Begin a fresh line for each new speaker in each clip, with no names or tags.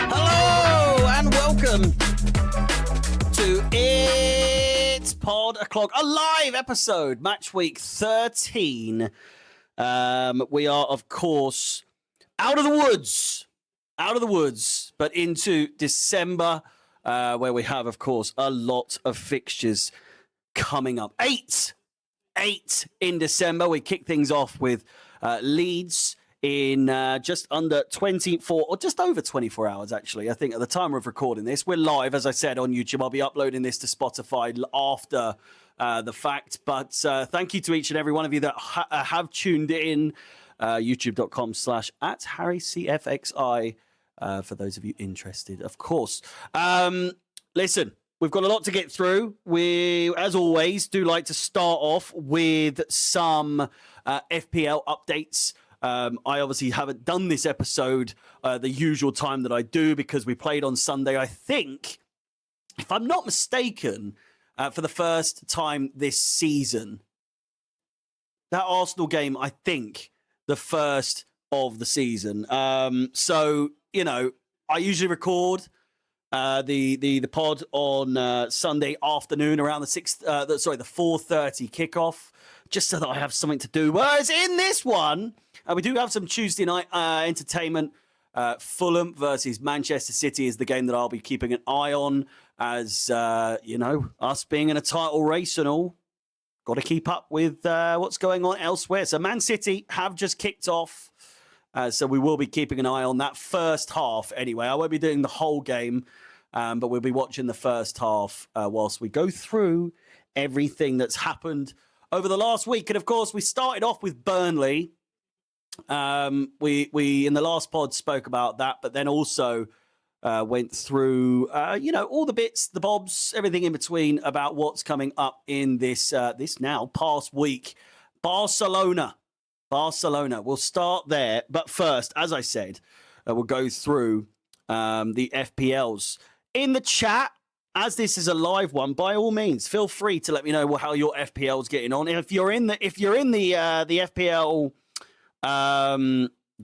Hello and welcome to It's Pod O'Clock, a live episode, match week 13. We are, of course, out of the woods, but into December, where we have, of course, a lot of fixtures coming up. Eight in December. We kick things off with Leeds in just under 24 or just over 24 hours, actually. I think at the time of recording this, we're live, as I said, on YouTube. I'll be uploading this to Spotify after the fact. But thank you to each and every one of you that have tuned in. YouTube.com/@HarryCFXI for those of you interested, of course. Listen, we've got a lot to get through. We, as always, do like to start off with some FPL updates. I obviously haven't done this episode the usual time that I do because we played on Sunday. I think, if I'm not mistaken, for the first time this season, that Arsenal game, I think, the first of the season. So, you know, I usually record the pod on Sunday afternoon around the 4:30 kickoff, just so that I have something to do. Whereas in this one, we do have some Tuesday night entertainment. Fulham versus Manchester City is the game that I'll be keeping an eye on, as you know, us being in a title race and all. Got to keep up with what's going on elsewhere. So Man City have just kicked off. So we will be keeping an eye on that first half anyway. I won't be doing the whole game, but we'll be watching the first half whilst we go through everything that's happened over the last week. And of course, we started off with Burnley. We in the last pod spoke about that, but then also went through, you know, all the bits, the bobs, everything in between about what's coming up in this now past week. Barcelona. We'll start there. But first, as I said, we'll go through the FPLs. In the chat, as this is a live one, by all means, feel free to let me know how your FPL's getting on. If you're in the FPL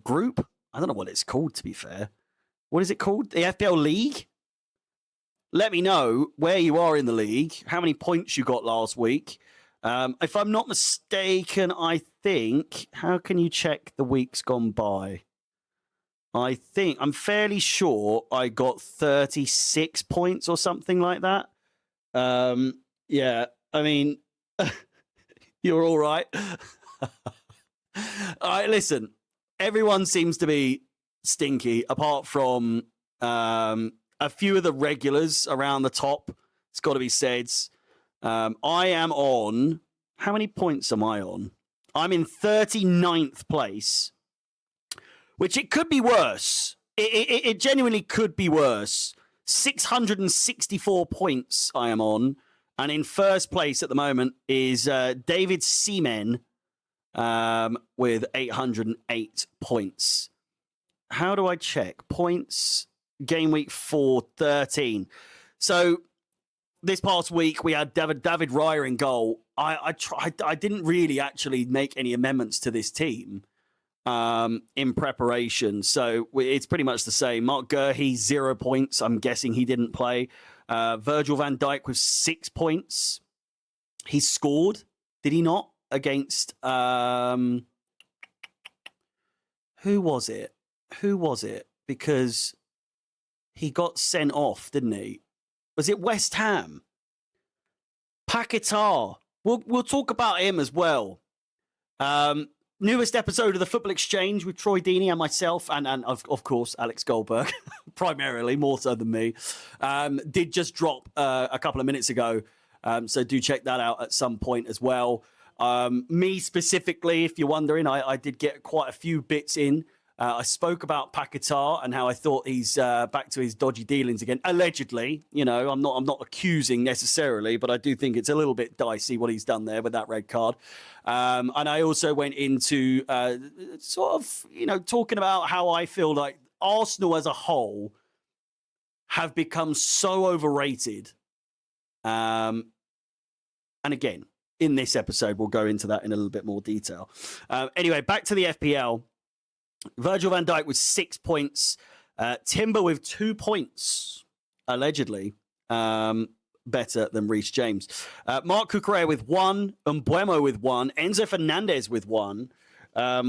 group, I don't know what it's called, to be fair. What is it called? The FPL League? Let me know where you are in the league, how many points you got last week. If I'm not mistaken, I think, how can you check the weeks gone by? I'm fairly sure I got 36 points or something like that. Yeah, I mean, you're all right. All right, listen, everyone seems to be stinky apart from a few of the regulars around the top. It's got to be said. I am on, how many points am I on? I'm in 39th place, which it could be worse. It genuinely could be worse. 664 points I am on. And in first place at the moment is David Seaman with 808 points. How do I check? Points, game week 4-13. So this past week, we had David Raya in goal. I didn't really actually make any amendments to this team in preparation. So it's pretty much the same. Mark Gurhey, 0 points. I'm guessing he didn't play. Virgil van Dijk with 6 points. He scored, did he not? Against, who was it? Because he got sent off, didn't he? Was it West Ham? Paquetá. We'll talk about him as well. Newest episode of the Football Exchange with Troy Deeney and myself, and of course Alex Goldberg, primarily, more so than me, did just drop a couple of minutes ago. So do check that out at some point as well. Me specifically, if you're wondering, I did get quite a few bits in. I spoke about Paquetá and how I thought he's back to his dodgy dealings again. Allegedly, you know, I'm not accusing necessarily, but I do think it's a little bit dicey what he's done there with that red card. And I also went into sort of, you know, talking about how I feel like Arsenal as a whole have become so overrated. And again, in this episode, we'll go into that in a little bit more detail. Anyway, back to the FPL. Virgil van Dijk with 6 points. Timber with 2 points, allegedly. Better than Reece James. Mark Cucurella with 1. Mbeumo with 1. Enzo Fernandez with 1.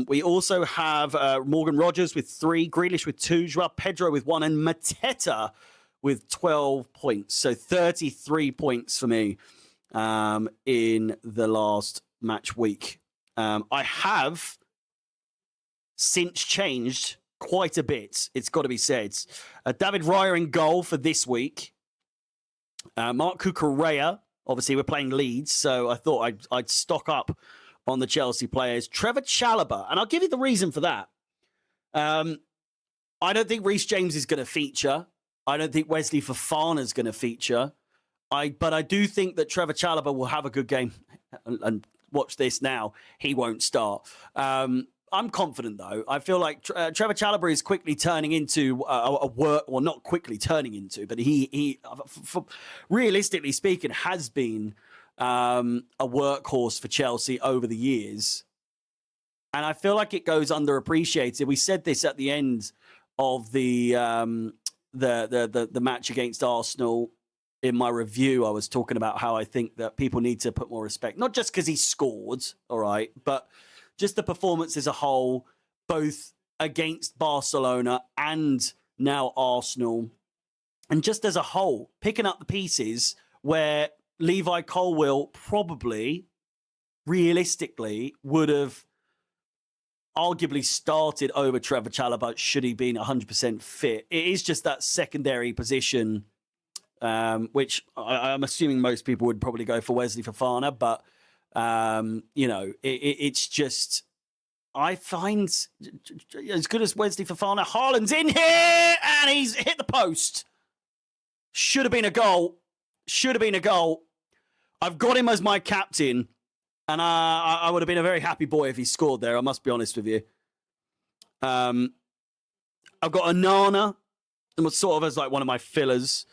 We also have Morgan Rogers with 3. Grealish with 2. Joao Pedro with 1. And Mateta with 12 points. So 33 points for me in the last match week. I have since changed quite a bit, it's got to be said. David Raya in goal for this week. Mark Cucurella, obviously we're playing Leeds, so I thought I'd stock up on the Chelsea players. Trevor Chalobah, and I'll give you the reason for that. I don't think Reece James is going to feature. I don't think Wesley Fofana is going to feature. But I do think that Trevor Chalobah will have a good game. And watch this now, he won't start. I'm confident, though. I feel like Trevor Chalobah is quickly turning into a work, well, not quickly turning into, but he realistically speaking, has been a workhorse for Chelsea over the years. And I feel like it goes underappreciated. We said this at the end of the match against Arsenal. In my review, I was talking about how I think that people need to put more respect, not just because he scored, all right, but just the performance as a whole, both against Barcelona and now Arsenal. And just as a whole, picking up the pieces where Levi Colwill probably, realistically, would have arguably started over Trevor Chalobah should he been 100% fit. It is just that secondary position, which I'm assuming most people would probably go for Wesley Fofana, but it's just, I find as good as Wesley Fofana, Haaland's in here and he's hit the post. Should have been a goal. I've got him as my captain, and I would have been a very happy boy if he scored there. I must be honest with you. I've got Onana, sort of as like one of my fillers.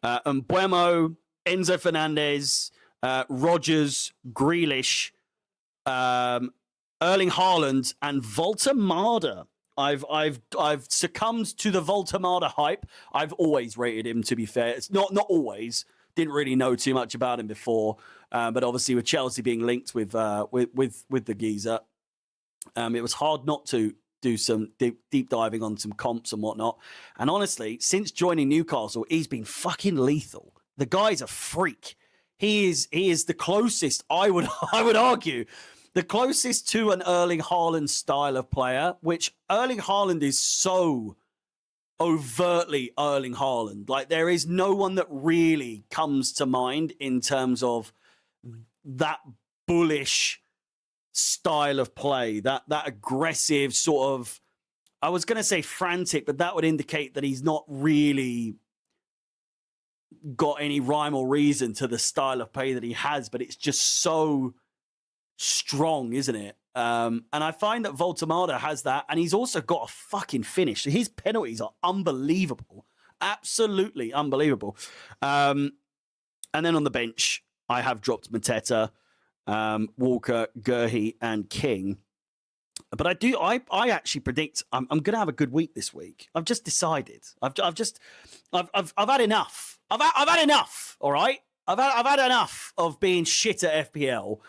Mbeumo, Enzo Fernandez, Rogers, Grealish, Erling Haaland, and Voltemada. I've succumbed to the Voltemada hype. I've always rated him, to be fair. It's not always. Didn't really know too much about him before, but obviously with Chelsea being linked with the geezer, it was hard not to do some deep diving on some comps and whatnot. And honestly, since joining Newcastle, he's been fucking lethal. The guy's a freak. He is the closest, I would argue, the closest to an Erling Haaland style of player, which Erling Haaland is so overtly Erling Haaland. Like, there is no one that really comes to mind in terms of that bullish style of play, that aggressive sort of, I was going to say frantic, but that would indicate that he's not really got any rhyme or reason to the style of play that he has, but it's just so strong, isn't it? And I find that Voltemada has that, and he's also got a fucking finish. His penalties are unbelievable. Absolutely unbelievable. And then on the bench, I have dropped Mateta, Walker, Gurhey, and King. But I actually predict I'm going to have a good week this week. I've just decided. I've had enough. I've had enough. All right. I've had enough of being shit at FPL.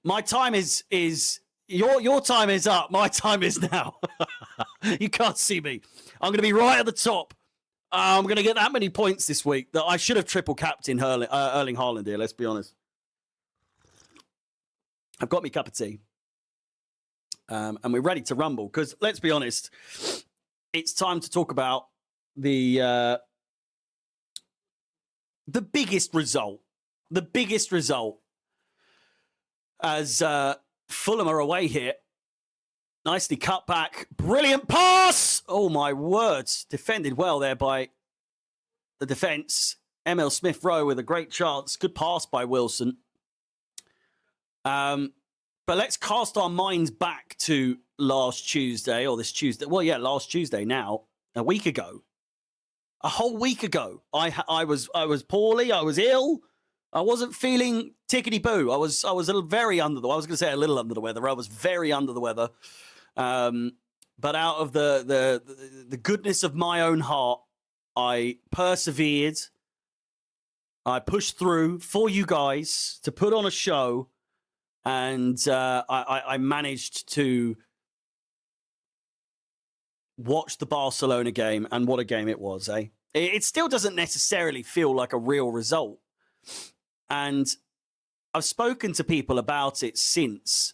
My time is your time is up. My time is now. You can't see me. I'm going to be right at the top. I'm going to get that many points this week that I should have triple captain Erling Haaland here. Let's be honest. I've got me cup of tea. And we're ready to rumble because let's be honest, it's time to talk about the biggest result. The biggest result as Fulham are away here. Nicely cut back. Brilliant pass. Oh, my words. Defended well there by the defence. Emil Smith-Rowe with a great chance. Good pass by Wilson. But let's cast our minds back to last Tuesday or this Tuesday. Well, yeah, last Tuesday now. A week ago. A whole week ago. I was poorly. I was ill. I wasn't feeling tickety-boo. I was very under the weather. I was going to say a little under the weather. I was very under the weather. But out of the goodness of my own heart, I persevered. I pushed through for you guys to put on a show, and I managed to watch the Barcelona game, and what a game it was, eh? It still doesn't necessarily feel like a real result. And I've spoken to people about it since,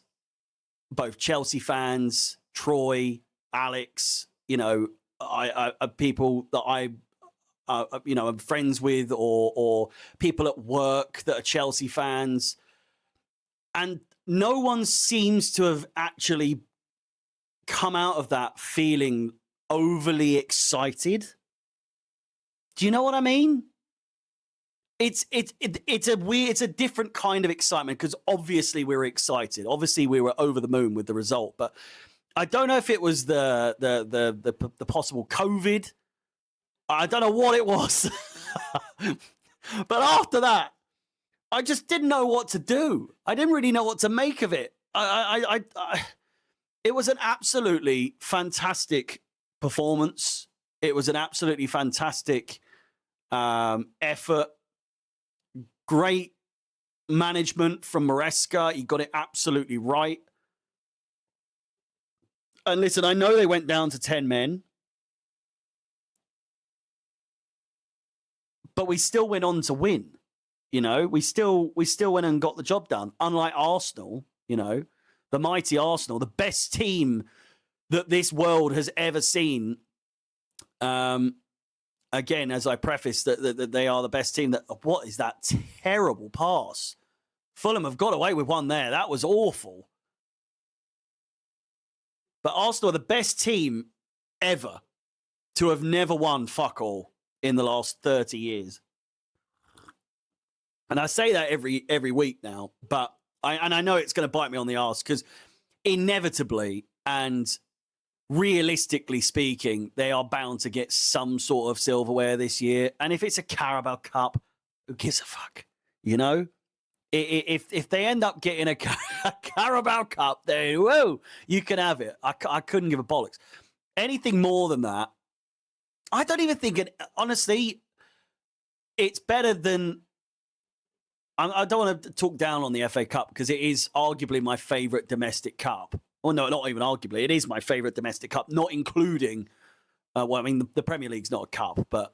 both Chelsea fans, Troy, Alex, I people that I'm friends with, or people at work that are Chelsea fans. And no one seems to have actually come out of that feeling overly excited. Do you know what I mean? It's a different kind of excitement, because obviously we were excited. Obviously we were over the moon with the result, but I don't know if it was the possible COVID. I don't know what it was. But after that, I just didn't know what to do. I didn't really know what to make of it. It was an absolutely fantastic performance. It was an absolutely fantastic effort. Great management from Maresca. He got it absolutely right. And listen, I know they went down to 10 men, but we still went on to win. We still went and got the job done. Unlike Arsenal, the mighty Arsenal, the best team that this world has ever seen. Again, as I preface that they are the best team. What is that terrible pass? Fulham have got away with one there. That was awful. But Arsenal are the best team ever to have never won fuck all in the last 30 years. And I say that every week now, but I know it's going to bite me on the arse, because inevitably and realistically speaking, they are bound to get some sort of silverware this year. And if it's a Carabao Cup, who gives a fuck? If they end up getting a Carabao Cup, then whoa, you can have it. I couldn't give a bollocks. Anything more than that, I don't even think it. Honestly, it's better than. I don't want to talk down on the FA Cup, because it is arguably my favourite domestic cup. Well, no, not even arguably. It is my favourite domestic cup, not including. The Premier League's not a cup, but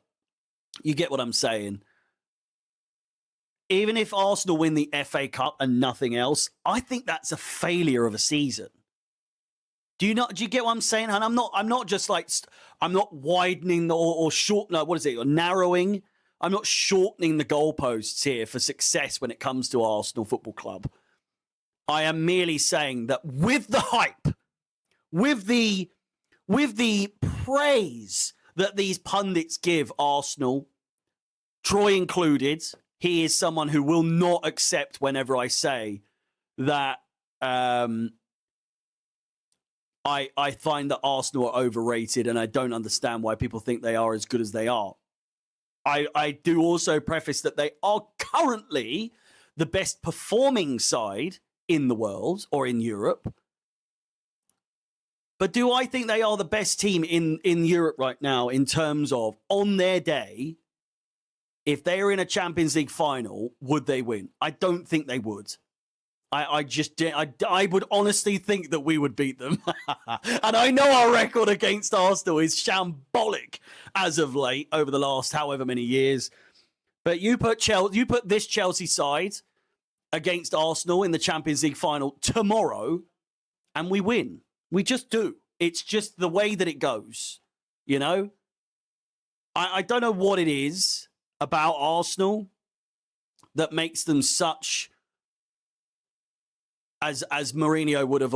you get what I'm saying. Even if Arsenal win the FA Cup and nothing else, I think that's a failure of a season. Do you get what I'm saying? And I'm not just like, I'm not widening or short. No, what is it? Or narrowing. I'm not shortening the goalposts here for success when it comes to Arsenal Football Club. I am merely saying that with the hype, with the praise that these pundits give Arsenal, Troy included, he is someone who will not accept whenever I say that I find that Arsenal are overrated, and I don't understand why people think they are as good as they are. I do also preface that they are currently the best performing side in the world or in Europe. But do I think they are the best team in Europe right now in terms of, on their day, if they are in a Champions League final, would they win? I don't think they would. I would honestly think that we would beat them. And I know our record against Arsenal is shambolic as of late over the last however many years. But you put this Chelsea side against Arsenal in the Champions League final tomorrow, and we win. We just do. It's just the way that it goes. I don't know what it is about Arsenal that makes them such, as Mourinho would have,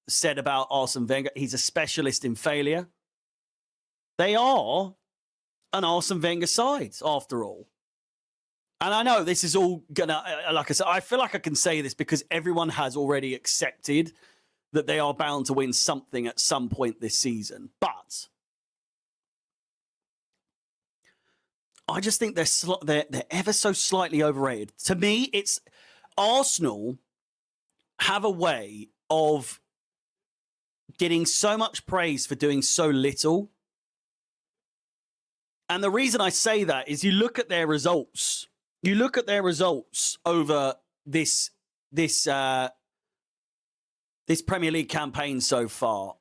said about Arsene Wenger, he's a specialist in failure. They are an Arsene Wenger side, after all. And I know this is all gonna, like I said, I feel like I can say this because everyone has already accepted that they are bound to win something at some point this season. But I just think they're ever so slightly overrated. To me, it's Arsenal have a way of getting so much praise for doing so little. And the reason I say that is you look at their results. You look at their results over this Premier League campaign so far.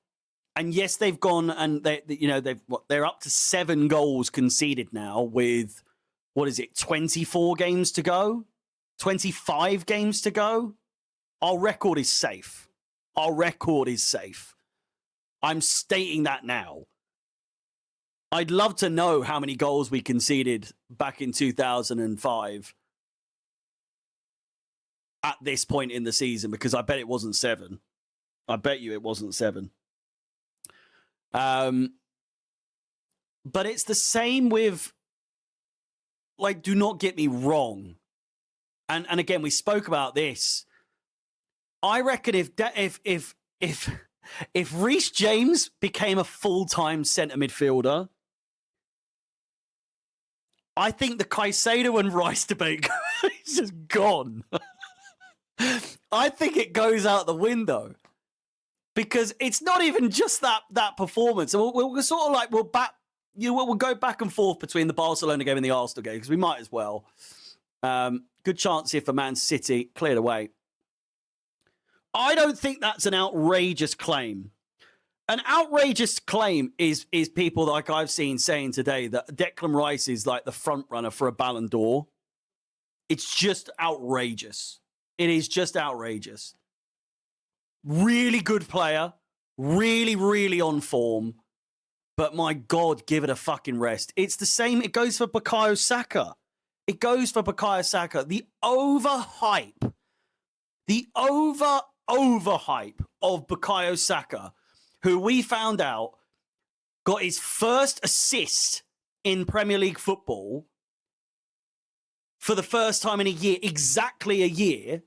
And yes, they've gone and they're up to 7 goals conceded now with, 24 games to go? 25 games to go? Our record is safe. Our record is safe. I'm stating that now. I'd love to know how many goals we conceded back in 2005 at this point in the season, because I bet it wasn't 7. I bet you it wasn't 7. But it's the same with, like, do not get me wrong. And again, we spoke about this. I reckon if Reece James became a full-time centre midfielder, I think the Caicedo and Rice debate is just gone. I think it goes out the window, because it's not even just that performance. We're sort of like we'll go back and forth between the Barcelona game and the Arsenal game, because we might as well. Good chance here for Man City, cleared away. I don't think that's an outrageous claim. An outrageous claim is people like I've seen saying today that Declan Rice is like the front runner for a Ballon d'Or. It's just outrageous. It is just outrageous. Really good player. Really, really on form. But my God, give it a fucking rest. It's the same. It goes for Bukayo Saka. It goes for Bukayo Saka. The overhype. The overhype of Bukayo Saka, who we found out got his first assist in Premier League football for the first time in a year, exactly a year.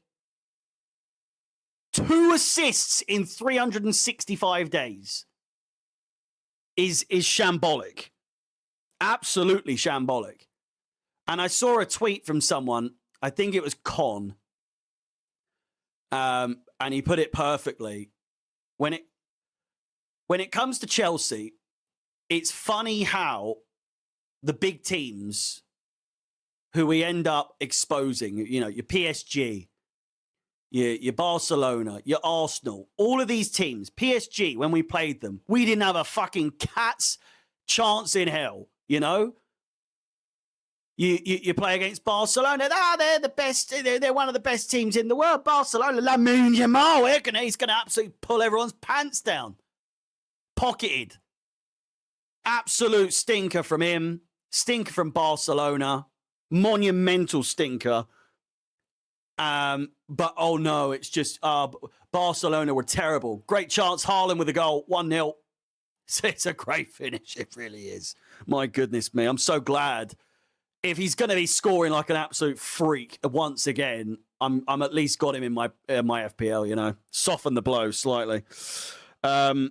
2 assists in 365 days is shambolic. Absolutely shambolic. And I saw a tweet from someone, I think it was Con, and he put it perfectly. When it comes to Chelsea, it's funny how the big teams who we end up exposing, your PSG, your Barcelona, your Arsenal, all of these teams, PSG, when we played them, we didn't have a fucking cat's chance in hell, You play against Barcelona. They're the best. They're one of the best teams in the world. Barcelona, Lamine Yamal, he's going to absolutely pull everyone's pants down. Pocketed. Absolute stinker from him. Stinker from Barcelona. Monumental stinker. But, oh no, it's just Barcelona were terrible. Great chance. Haaland with a goal. 1-0. It's a great finish. It really is. My goodness me. I'm so glad. If he's going to be scoring like an absolute freak once again, I'm at least got him in my FPL, Soften the blow slightly. But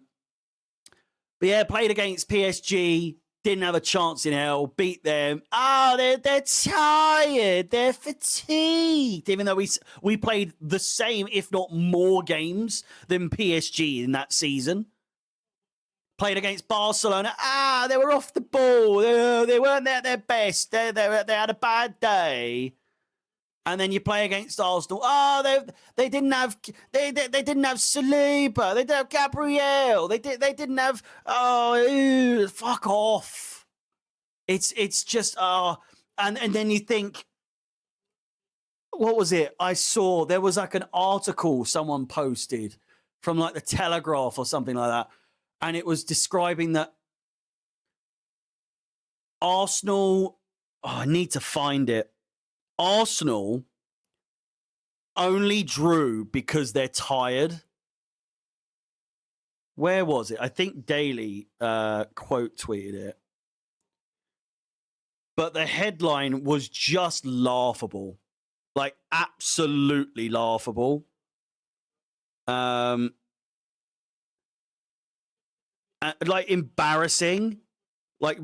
yeah, played against PSG, didn't have a chance in hell, beat them. They're tired, they're fatigued. Even though we played the same, if not more games than PSG in that season. Played against Barcelona. They were off the ball. They weren't at their best. They had a bad day. And then you play against Arsenal. They didn't have Saliba. They didn't have Gabriel. They didn't have. Fuck off. It's just and then you think, what was it? I saw there was like an article someone posted from like the Telegraph or something like that. And it was describing that Arsenal, I need to find it. Arsenal only drew because they're tired. Where was it? I think Daily quote tweeted it. But the headline was just laughable. Like, absolutely laughable. Like embarrassing, like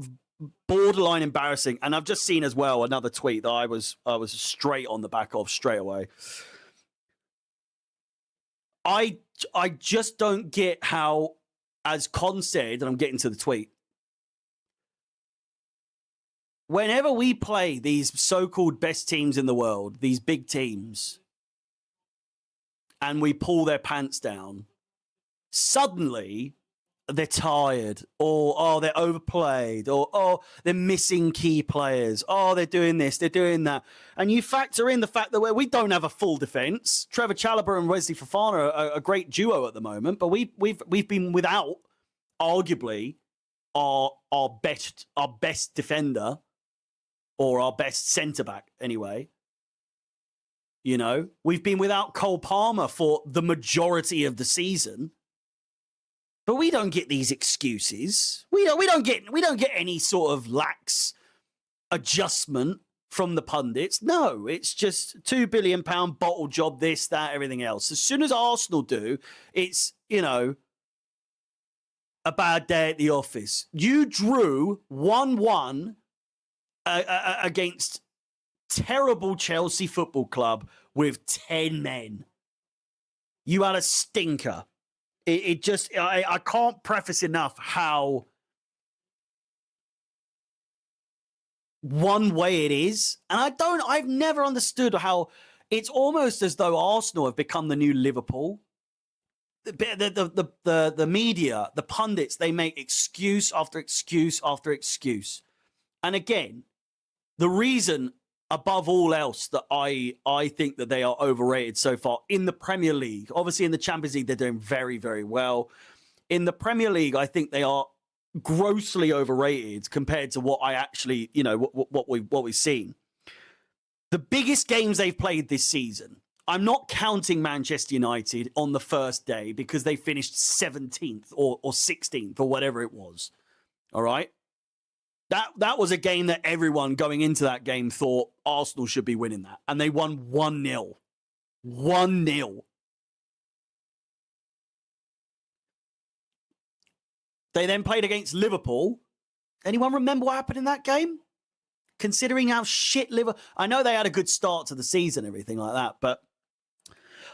borderline embarrassing. And I've just seen as well another tweet that I was straight on the back of straight away. I just don't get how as Con said, and I'm getting to the tweet, whenever we play these so-called best teams in the world, these big teams, and we pull their pants down, suddenly they're tired, or they're overplayed, or they're missing key players, they're doing this, they're doing that. And you factor in the fact that we don't have a full defense. Trevor Chalobah and Wesley Fofana are a great duo at the moment, but we've been without arguably our best defender, or our best centre-back anyway. You know, we've been without Cole Palmer for the majority of the season. But we don't get these excuses. We don't get any sort of lax adjustment from the pundits. No, it's just £2 billion bottle job, this, that, everything else. As soon as Arsenal do, it's, you know, a bad day at the office. You drew 1-1 against terrible Chelsea Football Club with 10 men. You had a stinker. It just, I can't preface enough how one way it is. And I've never understood how it's almost as though Arsenal have become the new Liverpool. The media, the pundits, they make excuse after excuse after excuse. And again, the reason above all else that I think that they are overrated so far in the Premier League, obviously in the Champions League, they're doing very, very well. In the Premier League, I think they are grossly overrated compared to what I actually, you know, what we've seen. The biggest games they've played this season, I'm not counting Manchester United on the first day because they finished 17th or 16th or whatever it was. All right. That was a game that everyone going into that game thought Arsenal should be winning that. And they won 1-0. 1-0. They then played against Liverpool. Anyone remember what happened in that game? Considering how shit Liverpool... I know they had a good start to the season and everything like that, but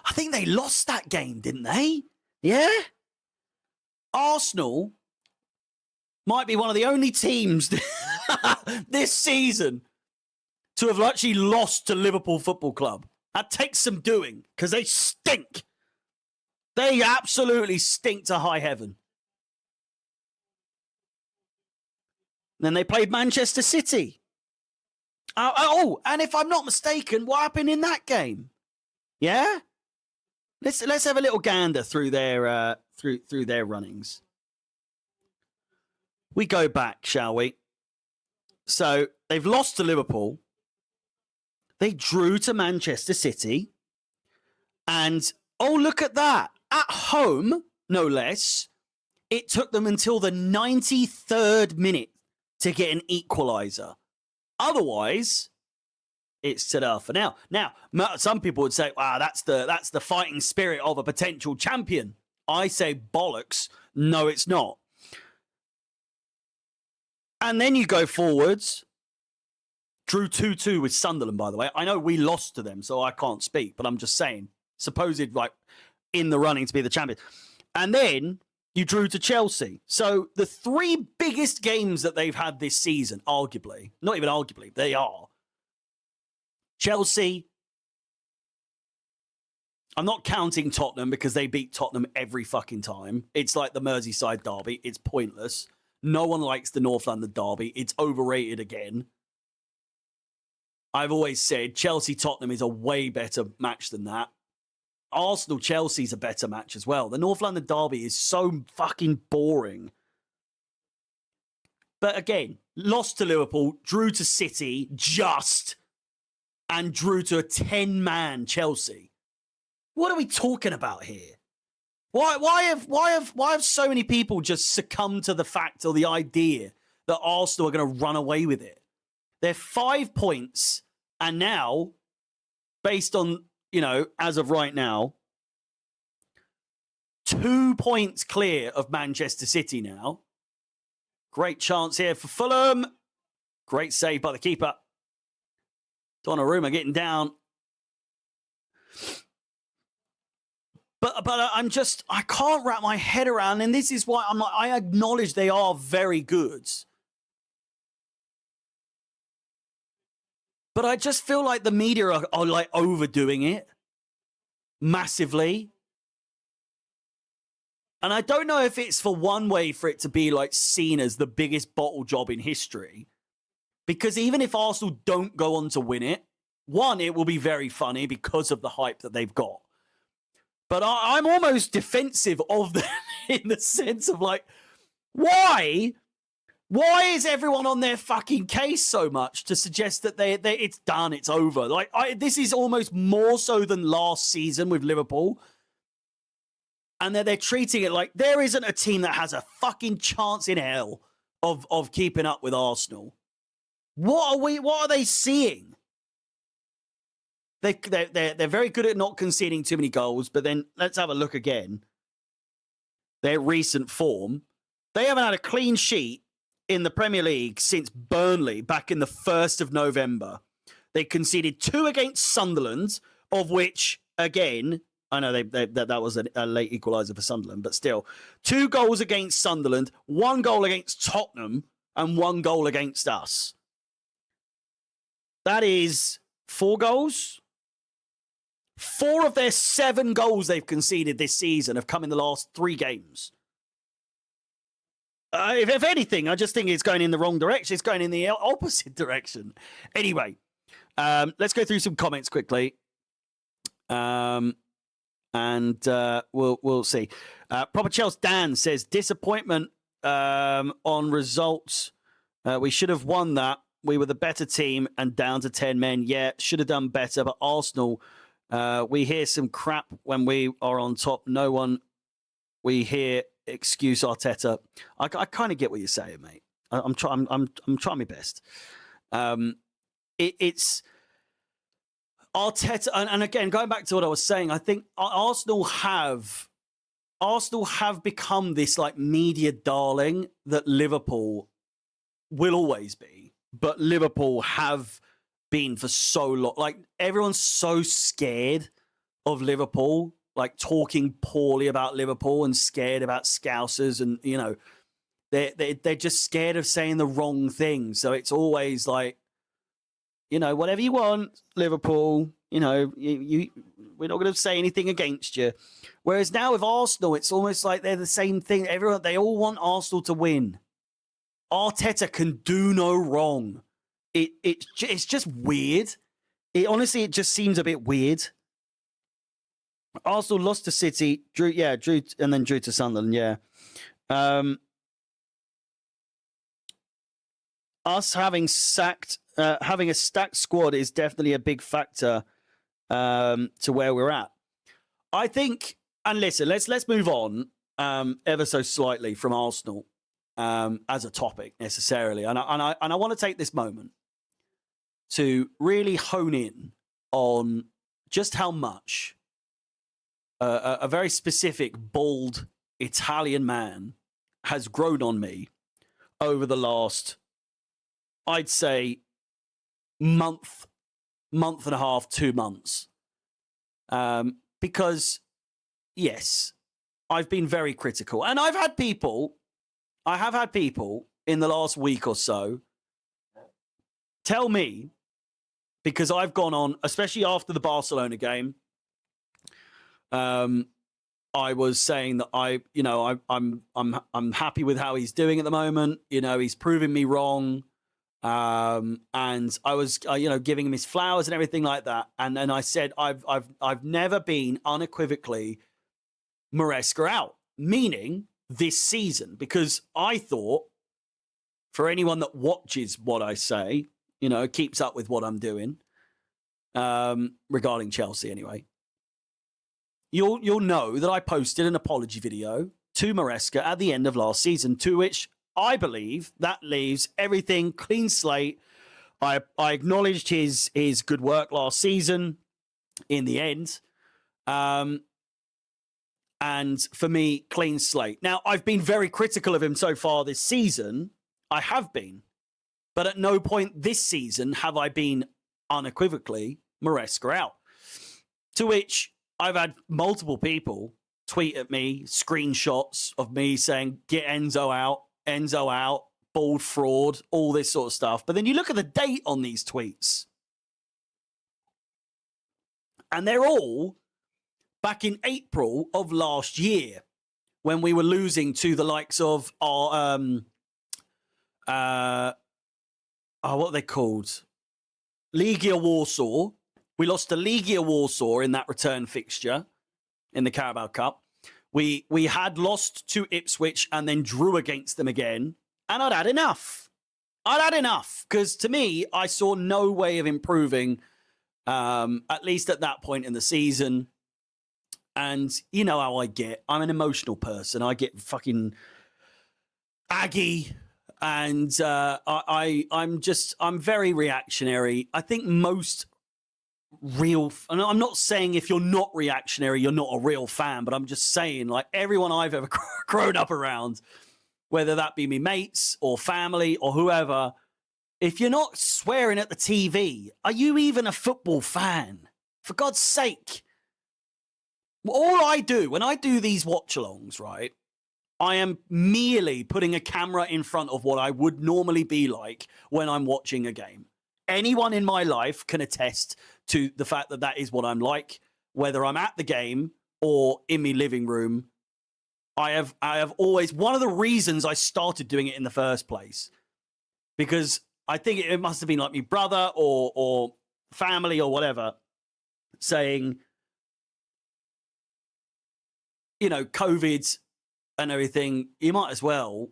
I think they lost that game, didn't they? Yeah? Arsenal might be one of the only teams this season to have actually lost to Liverpool Football Club. That takes some doing because they stink. They absolutely stink to high heaven. Then they played Manchester City. And if I'm not mistaken, what happened in that game? Yeah? Let's have a little gander through their through their runnings. We go back, shall we? So they've lost to Liverpool. They drew to Manchester City. And, oh, look at that. At home, no less, it took them until the 93rd minute to get an equaliser. Otherwise, it's ta-da for now. Now, some people would say, wow, that's the fighting spirit of a potential champion. I say bollocks. No, it's not. And then you go forwards. Drew 2-2 with Sunderland, by the way. I know we lost to them, so I can't speak, but I'm just saying, supposed like in the running to be the champion. And then you drew to Chelsea. So the three biggest games that they've had this season, arguably, not even arguably, they are Chelsea. I'm not counting Tottenham because they beat Tottenham every fucking time. It's like the Merseyside derby. It's pointless. No one likes the North London derby. It's overrated again. I've always said Chelsea-Tottenham is a way better match than that. Arsenal-Chelsea's a better match as well. The North London derby is so fucking boring. But again, lost to Liverpool, drew to City, and drew to a 10-man Chelsea. What are we talking about here? Why have so many people just succumbed to the fact or the idea that Arsenal are going to run away with it? They're 5 points, and now, based on, as of right now, 2 points clear of Manchester City now. Great chance here for Fulham. Great save by the keeper. Donnarumma getting down. But I can't wrap my head around, and this is why I'm like, I acknowledge they are very good. But I just feel like the media are like overdoing it massively. And I don't know if it's for one way for it to be like seen as the biggest bottle job in history. Because even if Arsenal don't go on to win it, one, it will be very funny because of the hype that they've got. But I'm almost defensive of them in the sense of like, why? Why is everyone on their fucking case so much to suggest that they it's done, it's over? Like, this is almost more so than last season with Liverpool. And they're treating it like there isn't a team that has a fucking chance in hell of keeping up with Arsenal. What are they seeing? They're very good at not conceding too many goals, but then let's have a look again. Their recent form. They haven't had a clean sheet in the Premier League since Burnley back in the 1st of November. They conceded 2 against Sunderland, of which, again, I know that was a late equaliser for Sunderland, but still. 2 goals against Sunderland, 1 goal against Tottenham, and 1 goal against us. That is 4 goals. 4 of their 7 goals they've conceded this season have come in the last 3 games. If anything, I just think it's going in the wrong direction. It's going in the opposite direction. Anyway, let's go through some comments quickly. And we'll see. Proper Chelsea Dan says, disappointment on results. We should have won that. We were the better team and down to 10 men. Yeah, should have done better. But Arsenal, we hear some crap when we are on top. No one we hear excuse Arteta. I kind of get what you're saying, mate. I'm trying my best. It's Arteta, and again, going back to what I was saying, I think Arsenal have become this like media darling that Liverpool will always be, but Liverpool have been for so long. Like, everyone's so scared of Liverpool, like talking poorly about Liverpool and scared about Scousers, and you know, they're just scared of saying the wrong thing. So it's always like, you know, whatever you want, Liverpool, you know, we're not going to say anything against you. Whereas now with Arsenal, it's almost like they're the same thing. They all want Arsenal to win. Arteta can do no wrong. It's just weird. Honestly, it just seems a bit weird. Arsenal lost to City, drew, and then drew to Sunderland, yeah. Us having a stacked squad is definitely a big factor to where we're at. I think, and listen, let's move on ever so slightly from Arsenal as a topic necessarily, and I want to take this moment to really hone in on just how much a very specific, bald Italian man has grown on me over the last, I'd say, month and a half, 2 months. Because, yes, I've been very critical. And I have had people in the last week or so tell me, because I've gone on, especially after the Barcelona game, I was saying that I'm happy with how he's doing at the moment. You know, he's proving me wrong. And I was, giving him his flowers and everything like that. And then I said, I've never been unequivocally Maresca out, meaning this season, because I thought, for anyone that watches what I say, you know, keeps up with what I'm doing, regarding Chelsea anyway, you'll know that I posted an apology video to Maresca at the end of last season, to which I believe that leaves everything clean slate. I acknowledged his good work last season in the end. And for me, clean slate. Now, I've been very critical of him so far this season. I have been. But at no point this season have I been unequivocally Maresca out. To which I've had multiple people tweet at me screenshots of me saying, get Enzo out, bald fraud, all this sort of stuff. But then you look at the date on these tweets, and they're all back in April of last year when we were losing to the likes of our, what are they called? Legia Warsaw. We lost to Legia Warsaw in that return fixture in the Carabao Cup. We had lost to Ipswich and then drew against them again. And I'd had enough. Because to me, I saw no way of improving, at least at that point in the season. And you know how I get. I'm an emotional person. I get fucking aggy. And I'm very reactionary. I think most and I'm not saying if you're not reactionary, you're not a real fan, but I'm just saying, like, everyone I've ever grown up around, whether that be me mates or family or whoever, if you're not swearing at the TV, are you even a football fan? For God's sake. All I do when I do these watch-alongs, right, I am merely putting a camera in front of what I would normally be like when I'm watching a game. Anyone in my life can attest to the fact that that is what I'm like, whether I'm at the game or in my living room. I have always, one of the reasons I started doing it in the first place, because I think it must have been like my brother or family or whatever saying, you know, COVID and everything, you might as well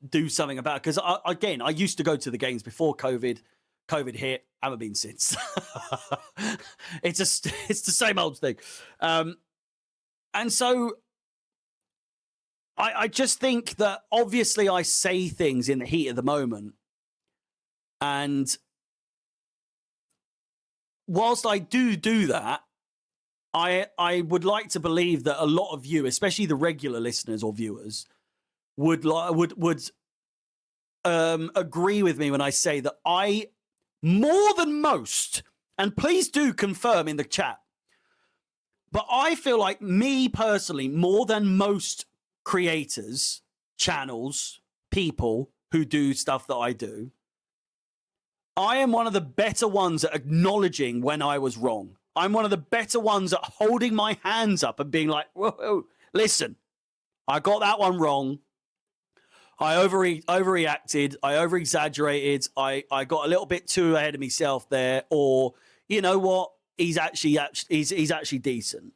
do something about it. Because I used to go to the games before COVID. COVID hit, haven't been since. It's the same old thing. And so I just think that obviously I say things in the heat of the moment. And whilst I do that, I would like to believe that a lot of you, especially the regular listeners or viewers, would agree with me when I say that I, more than most, and please do confirm in the chat, but I feel like me personally, more than most creators, channels, people who do stuff that I do, I am one of the better ones at acknowledging when I was wrong. I'm one of the better ones at holding my hands up and being like, whoa, listen, I got that one wrong. I overreacted. I over-exaggerated. I got a little bit too ahead of myself there. Or, you know what? He's actually decent.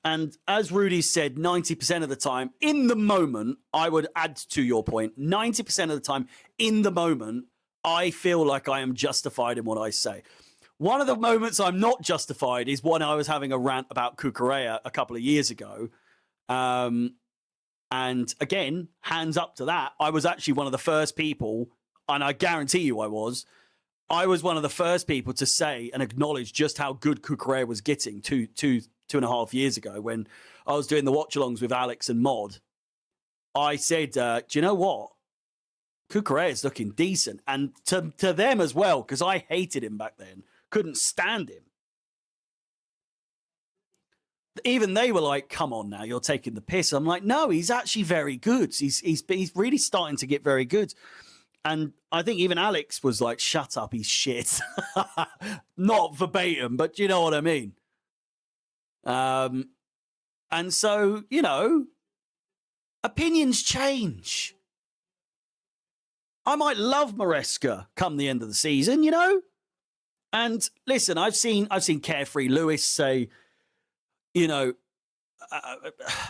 And as Rudy said, 90% of the time, in the moment, I would add to your point, 90% of the time, in the moment, I feel like I am justified in what I say. One of the moments I'm not justified is when I was having a rant about Cucurella a couple of years ago. And again, hands up to that. I was actually one of the first people, and I guarantee you I was one of the first people to say and acknowledge just how good Cucurella was getting two and a half years ago when I was doing the watch-alongs with Alex and Mod. I said, do you know what? Cucurella is looking decent. And to them as well, because I hated him back then. Couldn't stand him. Even they were like, come on now, you're taking the piss. I'm like, no, he's actually very good. He's really starting to get very good. And I think even Alex was like, shut up, he's shit. Not verbatim, but you know what I mean. And so, you know, opinions change. I might love Maresca come the end of the season, you know? And listen, I've seen Carefree Lewis say, you know,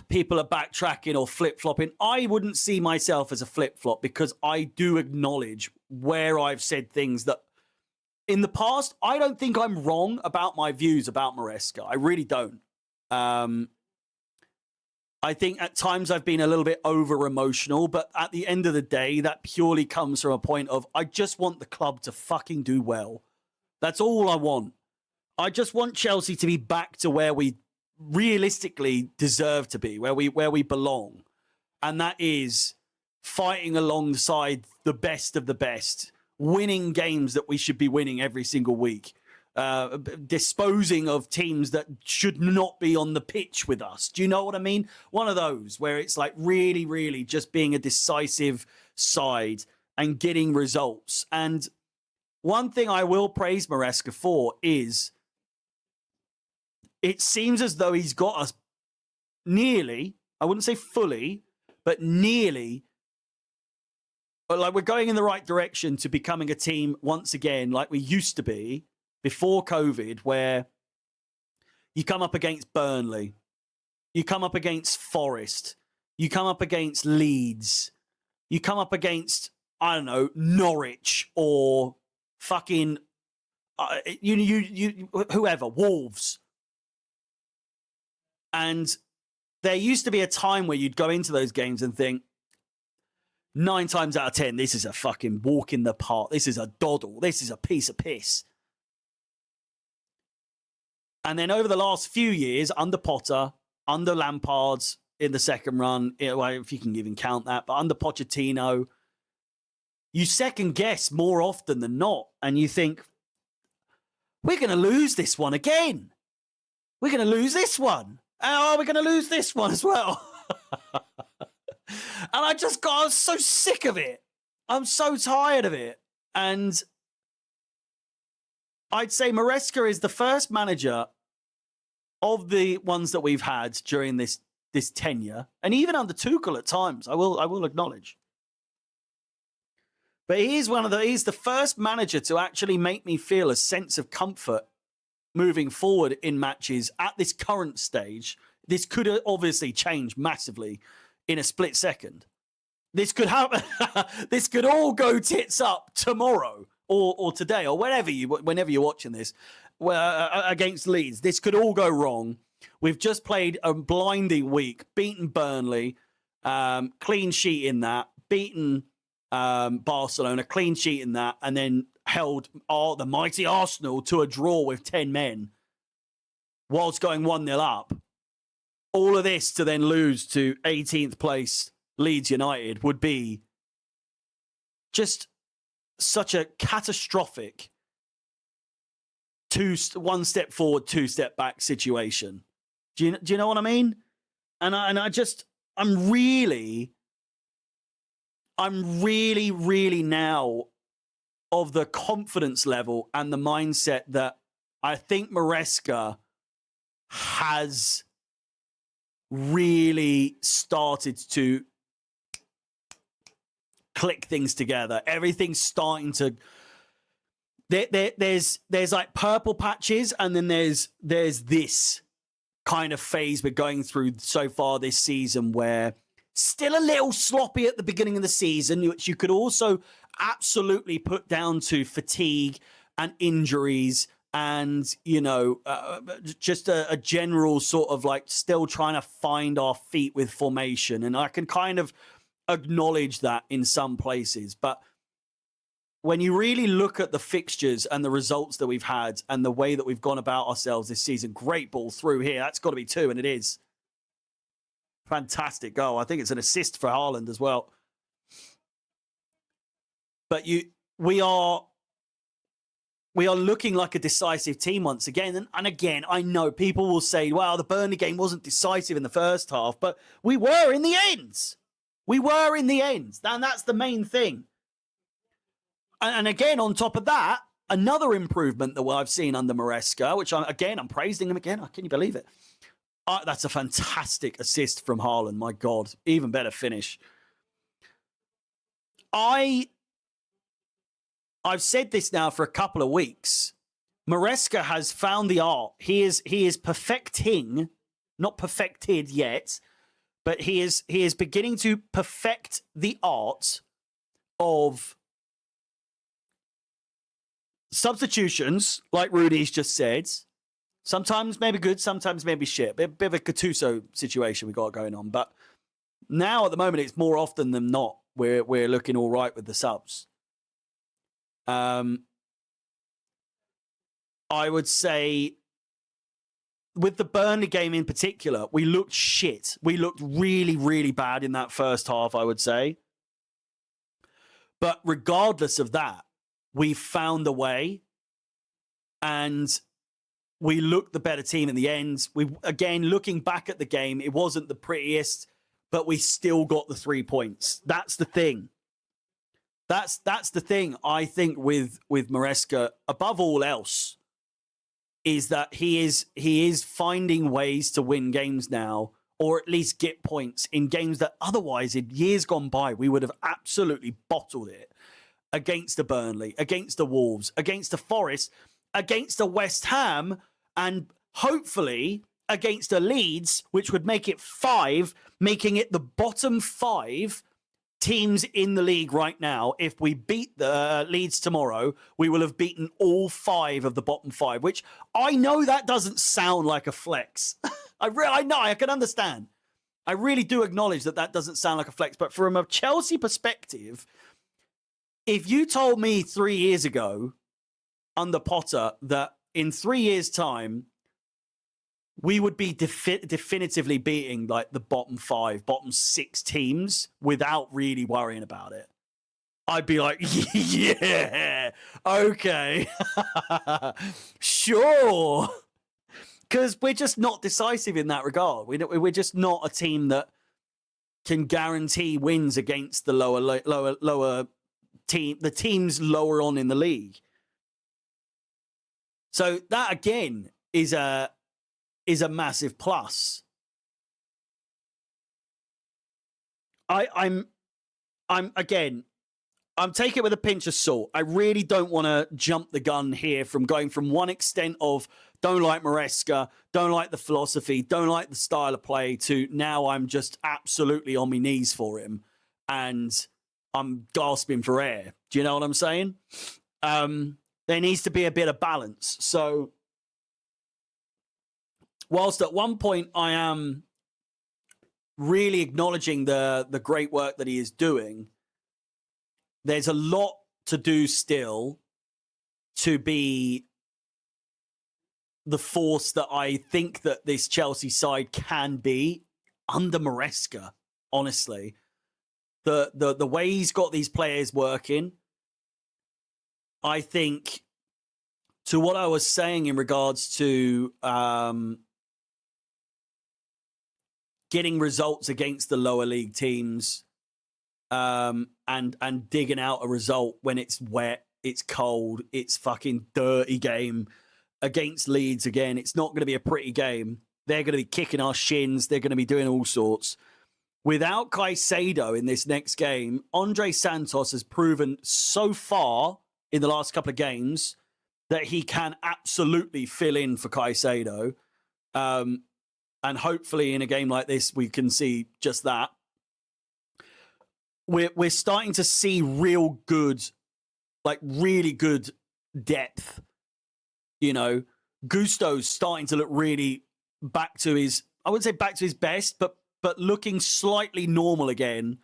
people are backtracking or flip-flopping. I wouldn't see myself as a flip-flop because I do acknowledge where I've said things that in the past, I don't think I'm wrong about my views about Maresca. I really don't. I think at times I've been a little bit over-emotional, but at the end of the day, that purely comes from a point of I just want the club to fucking do well. That's all I want. I just want Chelsea to be back to where we realistically deserve to be, where we belong. And that is fighting alongside the best of the best, winning games that we should be winning every single week. disposing of teams that should not be on the pitch with us. Do you know what I mean? One of those where it's like really, really just being a decisive side and getting results. And one thing I will praise Maresca for is it seems as though he's got us nearly, I wouldn't say fully, but nearly, but like we're going in the right direction to becoming a team once again like we used to be before COVID, where you come up against Burnley, you come up against Forest, you come up against Leeds, you come up against, I don't know, Norwich or fucking whoever, Wolves. And there used to be a time where you'd go into those games and think, 9 times out of 10, this is a fucking walk in the park. This is a doddle. This is a piece of piss. And then over the last few years, under Potter, under Lampard in the second run, if you can even count that, but under Pochettino, you second guess more often than not. And you think, we're going to lose this one again. We're going to lose this one. Oh, we're going to lose this one as well. And I was so sick of it. I'm so tired of it. And I'd say Maresca is the first manager of the ones that we've had during this tenure, and even under Tuchel at times, I will acknowledge. But he's the first manager to actually make me feel a sense of comfort moving forward in matches at this current stage. This could obviously change massively in a split second. This could happen. This could all go tits up tomorrow or today or whenever you're watching this. Against Leeds, this could all go wrong. We've just played a blinding week, beaten Burnley, clean sheet in that, beaten Barcelona, clean sheet in that, and then held the mighty Arsenal to a draw with 10 men whilst going 1-0 up. All of this to then lose to 18th place Leeds United would be just such a catastrophic one step forward, 2 step back situation. Do you know what I mean? And I'm really now of the confidence level and the mindset that I think Maresca has really started to click things together. Everything's starting to. There's like purple patches, and then there's this kind of phase we're going through so far this season where still a little sloppy at the beginning of the season, which you could also absolutely put down to fatigue and injuries and, just a general sort of like still trying to find our feet with formation. And I can kind of acknowledge that in some places. But when you really look at the fixtures and the results that we've had and the way that we've gone about ourselves this season, great ball through here. That's got to be 2, and it is. Fantastic goal. I think it's an assist for Haaland as well. But we are looking like a decisive team once again. And again, I know people will say, well, the Burnley game wasn't decisive in the first half, but we were in the end. We were in the end. And that's the main thing. And again, on top of that, another improvement that I've seen under Maresca, which I'm praising him again. Can you believe it? That's a fantastic assist from Haaland. My God, even better finish. I've said this now for a couple of weeks. Maresca has found the art. He is perfecting, not perfected yet, but he is beginning to perfect the art of substitutions, like Rudy's just said. Sometimes maybe good, sometimes maybe shit. A bit of a Gattuso situation we got going on. But now at the moment, it's more often than not we're looking all right with the subs. I would say with the Burnley game in particular, we looked shit. We looked really, really bad in that first half, I would say. But regardless of that, we found a way. and we looked the better team in the end. We, again, looking back at the game, it wasn't the prettiest, but we still got the 3 points. That's the thing. That's the thing, I think, with Maresca, above all else, is that he is finding ways to win games now, or at least get points in games that otherwise, in years gone by, we would have absolutely bottled it. Against the Burnley, against the Wolves, against the Forest, against the West Ham, and hopefully against the Leeds, which would make it 5, making it the bottom 5 teams in the league right now. If we beat the Leeds tomorrow, we will have beaten all 5 of the bottom 5, which I know that doesn't sound like a flex. I know, I can understand. I really do acknowledge that doesn't sound like a flex, but from a Chelsea perspective, if you told me 3 years ago under Potter that in 3 years' time, we would be definitively beating like the bottom 5, bottom 6 teams without really worrying about it, I'd be like, yeah, okay, sure. Because we're just not decisive in that regard. We're just not a team that can guarantee wins against the lower team, the teams lower on in the league. So that again is a massive plus. I'm taking it with a pinch of salt. I really don't want to jump the gun here from going from one extent of don't like Maresca, don't like the philosophy, don't like the style of play, to now I'm just absolutely on my knees for him and I'm gasping for air. Do you know what I'm saying? There needs to be a bit of balance. So whilst at one point I am really acknowledging the great work that he is doing, there's a lot to do still to be the force that I think that this Chelsea side can be under Maresca, honestly. The way he's got these players working, I think, to what I was saying in regards to getting results against the lower league teams, and digging out a result when it's wet, it's cold, it's fucking dirty game against Leeds again. It's not going to be a pretty game. They're going to be kicking our shins. They're going to be doing all sorts. Without Caicedo in this next game, Andre Santos has proven so far in the last couple of games that he can absolutely fill in for Caicedo. And hopefully in a game like this, we can see just that. We're starting to see real good, like really good depth. You know, Gusto's starting to look really back to his, I wouldn't say back to his best, but looking slightly normal again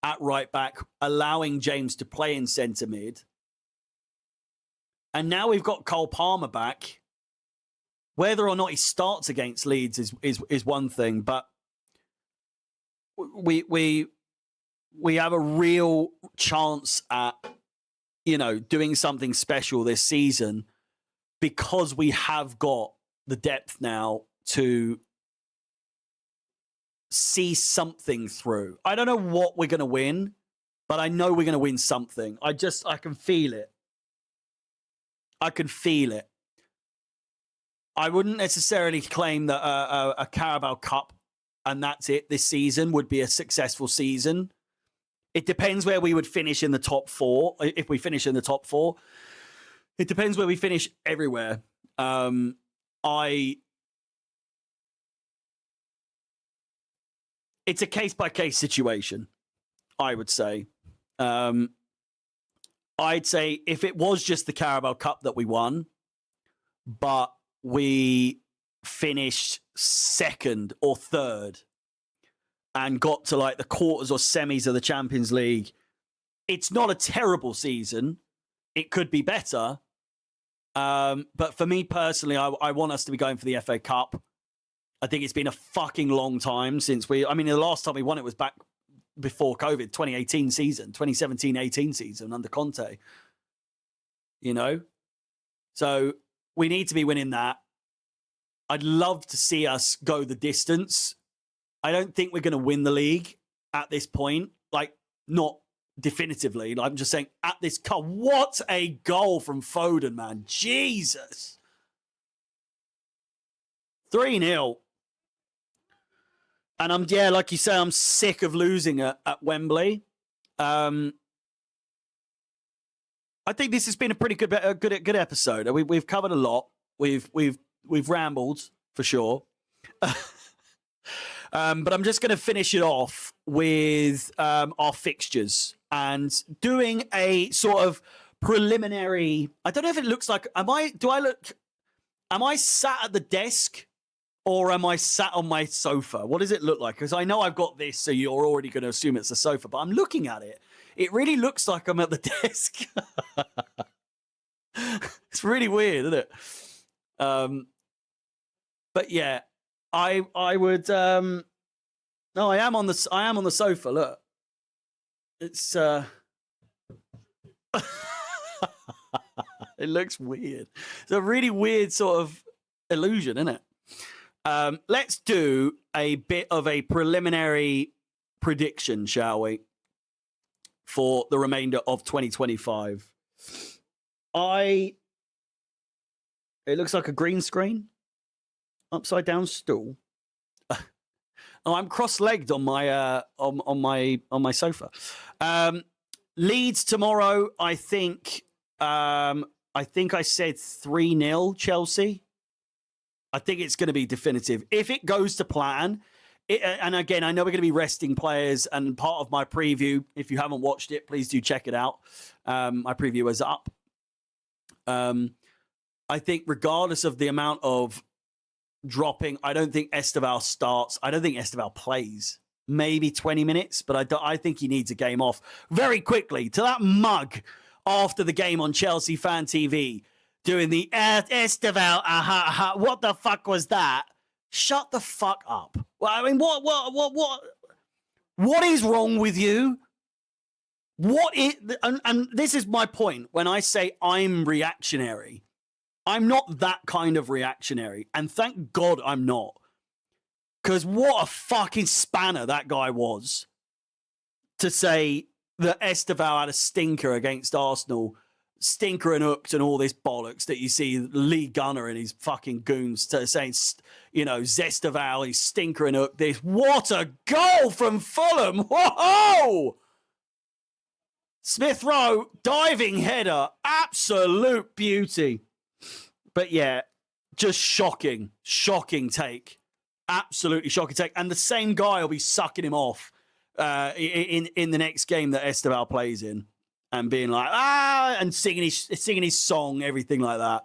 at right back, allowing James to play in centre mid. And now we've got Cole Palmer back. Whether or not he starts against Leeds is one thing, but we have a real chance at, you know, doing something special this season because we have got the depth now to see something through. I don't know what we're going to win, but I know we're going to win something. I can feel it. I can feel it. I wouldn't necessarily claim that a Carabao Cup and that's it this season would be a successful season. It depends where we would finish in the top 4. If we finish in the top 4, it depends where we finish everywhere. It's a case-by-case situation, I would say. I'd say if it was just the Carabao Cup that we won, but we finished 2nd or 3rd and got to like the quarters or semis of the Champions League, it's not a terrible season. It could be better. But for me personally, I want us to be going for the FA Cup. I think it's been a fucking long time since the last time we won it was back before COVID, 2018 season, 2017-18 season under Conte. You know? So We need to be winning that. I'd love to see us go the distance. I don't think we're going to win the league at this point. Like, not definitively. I'm just saying at this cut. What a goal from Foden, man. Jesus. 3-0. And like you say, I'm sick of losing at Wembley. I think this has been a pretty good episode. We've covered a lot. We've rambled for sure. But I'm just going to finish it off with our fixtures and doing a sort of preliminary. I don't know if it looks like. Am I sat at the desk or am I sat on my sofa? What does it look like? Because I know I've got this, so you're already going to assume it's a sofa. But I'm looking at it. It really looks like I'm at the desk. It's really weird, isn't it? But yeah, I would. No, I am on the sofa. Look, it's. It looks weird. It's a really weird sort of illusion, isn't it? Let's do a bit of a preliminary prediction, shall we? For the remainder of 2025. It looks like a green screen. Upside down stool. Oh, I'm cross-legged on my on my sofa. Leeds tomorrow, I think I said 3-0 Chelsea. I think it's going to be definitive. If it goes to plan, and again, I know we're going to be resting players, and part of my preview, if you haven't watched it, please do check it out. My preview is up. I think regardless of the amount of dropping, I don't think Estevao starts. I don't think Estevao plays. Maybe 20 minutes, but I think he needs a game off. Very quickly, to that mug after the game on Chelsea Fan TV, doing the Estevao, what the fuck was that? Shut the fuck up. Well, I mean, what is wrong with you? And this is my point when I say I'm reactionary. I'm not that kind of reactionary. And thank God I'm not. Because what a fucking spanner that guy was to say that Estevao had a stinker against Arsenal, stinker and hooked and all this bollocks that you see Lee Gunner and his fucking goons saying, you know, Zestevao, he's stinker and hooked this. What a goal from Fulham. Whoa! Smith Rowe, diving header, absolute beauty. But yeah, just shocking take. Absolutely shocking take. And the same guy will be sucking him off in the next game that Estevao plays in and being like, and singing his song, everything like that,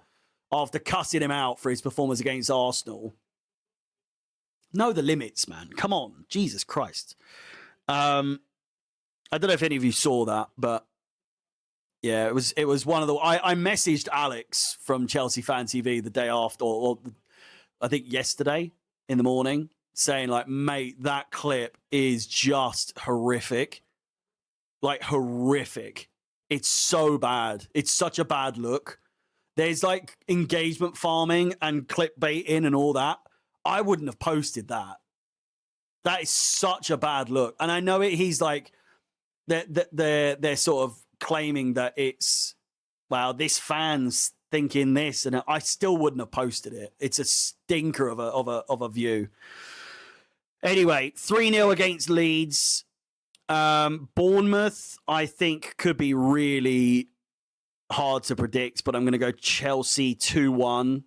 after cussing him out for his performance against Arsenal. Know the limits, man. Come on. Jesus Christ. I don't know if any of you saw that, but yeah, it was one of the. I messaged Alex from Chelsea Fan TV the day after, or I think yesterday in the morning, saying like, mate, that clip is just horrific, like horrific. It's so bad. It's such a bad look. There's like engagement farming and clickbaiting and all that. I wouldn't have posted that. That is such a bad look. And I know he's like, they're sort of claiming that it's, well, this fan's thinking this, and I still wouldn't have posted it. It's a stinker of a view. Anyway, 3-0 against Leeds. Bournemouth, I think, could be really hard to predict, but I'm going to go Chelsea 2-1.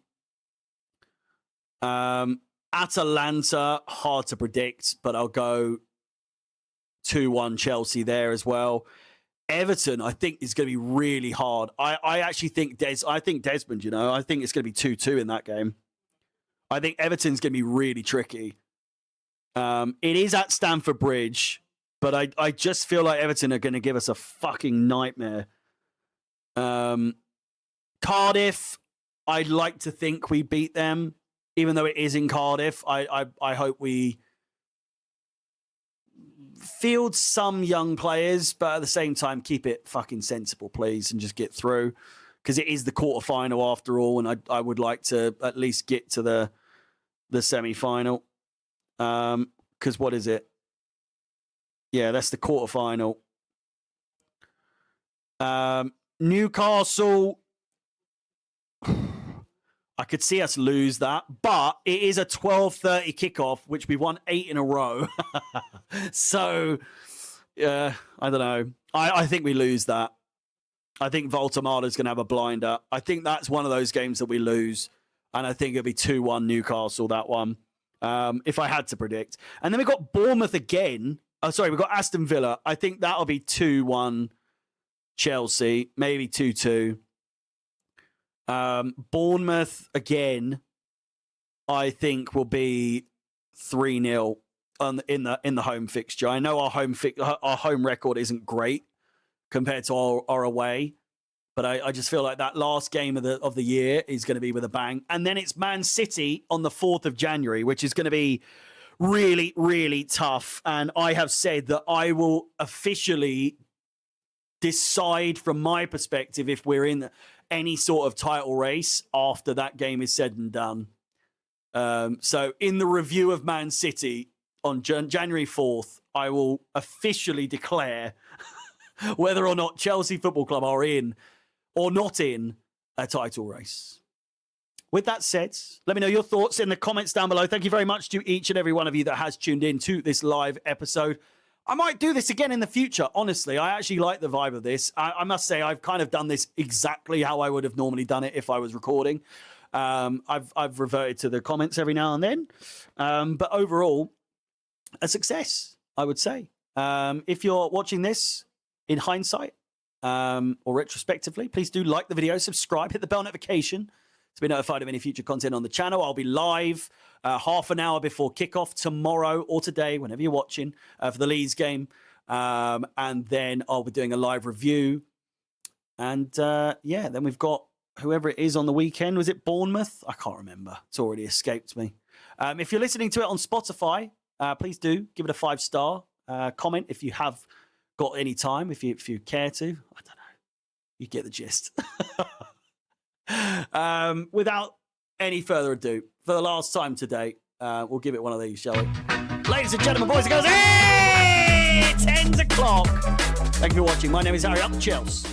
Atalanta, hard to predict, but I'll go 2-1 Chelsea there as well. Everton, I think, is going to be really hard. I actually think Desmond, I think it's going to be 2-2 in that game. I think Everton's going to be really tricky. It is at Stamford Bridge, but I just feel like Everton are going to give us a fucking nightmare. Cardiff, I'd like to think we beat them, even though it is in Cardiff. I hope we field some young players, but at the same time, keep it fucking sensible, please, and just get through. because it is the quarterfinal after all, and I would like to at least get to the semi-final. Because what is it? Yeah, that's the quarterfinal. Newcastle, I could see us lose that, but it is a 12:30 kickoff, which we won 8 in a row. So, yeah, I don't know. I think we lose that. I think Voltamada's going to have a blinder. I think that's one of those games that we lose, and I think it'll be 2-1 Newcastle, that one, if I had to predict. And then we got Bournemouth again. Oh, sorry, we've got Aston Villa. I think that'll be 2-1 Chelsea, maybe 2-2. Bournemouth again, I think will be 3-0 in the home fixture. I know our home record isn't great compared to our away, but I just feel like that last game of the year is going to be with a bang. And then it's Man City on the 4th of January, which is going to be really, really tough. And I have said that I will officially decide from my perspective if we're in any sort of title race after that game is said and done. So in the review of Man City on January 4th, I will officially declare whether or not Chelsea Football Club are in or not in a title race. With that said, let me know your thoughts in the comments down below. Thank you very much to each and every one of you that has tuned in to this live episode. I might do this again in the future. Honestly, I actually like the vibe of this. I must say, I've kind of done this exactly how I would have normally done it if I was recording. I've reverted to the comments every now and then. But overall, a success, I would say. If you're watching this in hindsight or retrospectively, please do like the video, subscribe, hit the bell notification to be notified of any future content on the channel. I'll be live half an hour before kickoff tomorrow or today, whenever you're watching, for the Leeds game. And then I'll be doing a live review. And yeah, then we've got whoever it is on the weekend. Was it Bournemouth? I can't remember. It's already escaped me. If you're listening to it on Spotify, please do give it a 5-star comment if you have got any time, if you care to. I don't know. You get the gist. Without any further ado, for the last time today, we'll give it one of these, shall we? Ladies and gentlemen, boys and girls, hey! 10 o'clock. Thank you for watching. My name is Harry Up Chelsea.